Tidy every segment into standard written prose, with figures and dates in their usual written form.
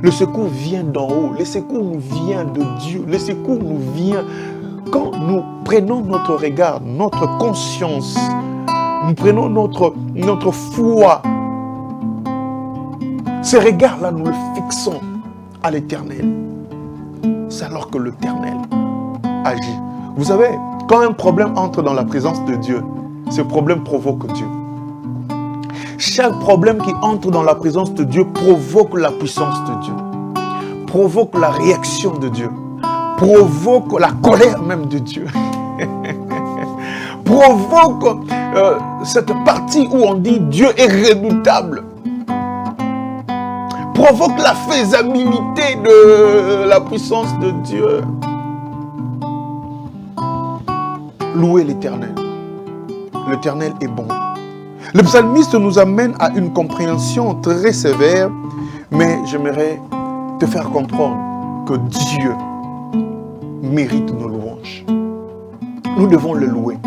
Le secours vient d'en haut. Le secours nous vient de Dieu. Le secours nous vient quand nous prenons notre regard, notre conscience, nous prenons notre foi. Ce regard-là, nous le fixons à l'Éternel. C'est alors que l'Éternel agit. Vous savez, quand un problème entre dans la présence de Dieu, ce problème provoque Dieu. Chaque problème qui entre dans la présence de Dieu provoque la puissance de Dieu, provoque la réaction de Dieu, provoque la colère même de Dieu, provoque cette partie où on dit Dieu est redoutable, provoque la faisabilité de la puissance de Dieu. Louez l'Éternel. L'Éternel est bon. Le psalmiste nous amène à une compréhension très sévère, mais j'aimerais te faire comprendre que Dieu mérite nos louanges. Nous devons le louer.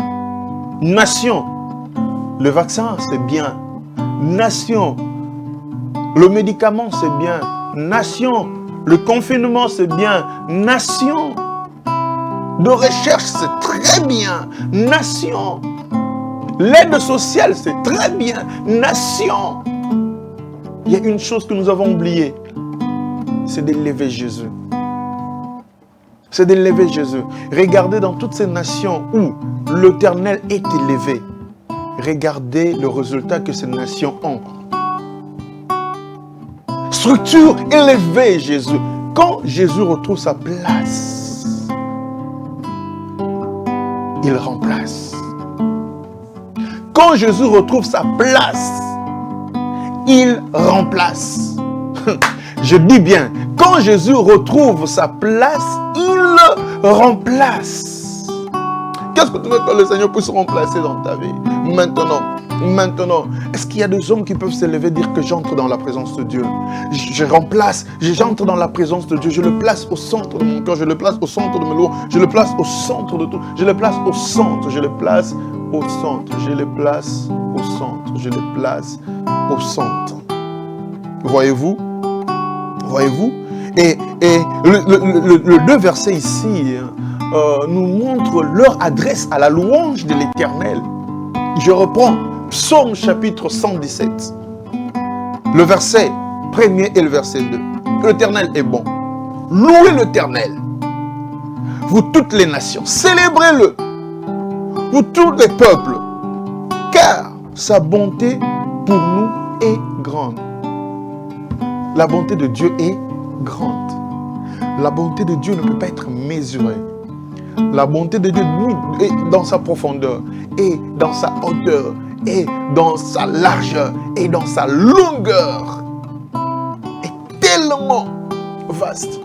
Nation, le vaccin c'est bien. Nation, le médicament c'est bien. Nation, le confinement c'est bien. Nation, de recherche c'est très bien. Nation, l'aide sociale c'est très bien. Nation, il y a une chose que nous avons oubliée, c'est d'élever Jésus. C'est d'élever Jésus. Regardez dans toutes ces nations où l'Éternel est élevé. Regardez le résultat que ces nations ont. Structure élevée, Jésus. Quand Jésus retrouve sa place, il remplace. Quand Jésus retrouve sa place, il remplace. Je dis bien, quand Jésus retrouve sa place, il remplace. Qu'est-ce que tu veux que le Seigneur puisse remplacer dans ta vie? Maintenant, est-ce qu'il y a des hommes qui peuvent se lever et dire que j'entre dans la présence de Dieu? Je remplace, j'entre dans la présence de Dieu, je le place au centre de mon cœur, je le place au centre de mes louanges, je le place au centre de tout, je le place au centre, je le place au centre, je le place au centre, je le place au centre. Voyez-vous? Voyez-vous? Et le deux versets ici nous montrent leur adresse à la louange de l'Éternel. Je reprends Psaume chapitre 117, le verset 1er et le verset 2. L'Éternel est bon. Louez l'Éternel, vous toutes les nations. Célébrez-le, vous tous les peuples, car sa bonté pour nous est grande. La bonté de Dieu est grande. La bonté de Dieu ne peut pas être mesurée. La bonté de Dieu est dans sa profondeur, et dans sa hauteur, et dans sa largeur, et dans sa longueur. Est tellement vaste.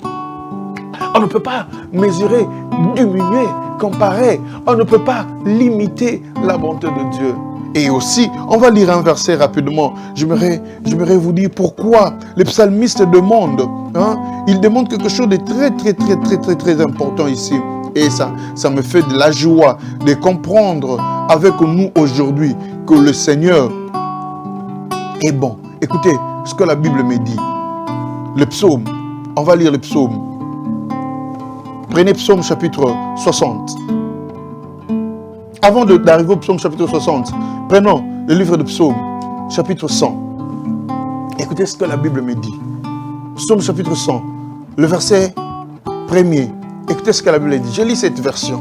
On ne peut pas mesurer, diminuer, comparer. On ne peut pas limiter la bonté de Dieu. Et aussi, on va lire un verset rapidement. J'aimerais vous dire pourquoi les psalmistes demandent. Ils demandent quelque chose de très important ici. Et ça me fait de la joie de comprendre avec nous aujourd'hui que le Seigneur est bon. Écoutez ce que la Bible me dit. Le psaume, on va lire le psaume. Prenez psaume chapitre 60. Avant d'arriver au psaume chapitre 60, prenons le livre de psaume chapitre 100. Écoutez ce que la Bible me dit. Psaume chapitre 100, le verset 1er. Écoutez ce que la Bible dit. Je lis cette version.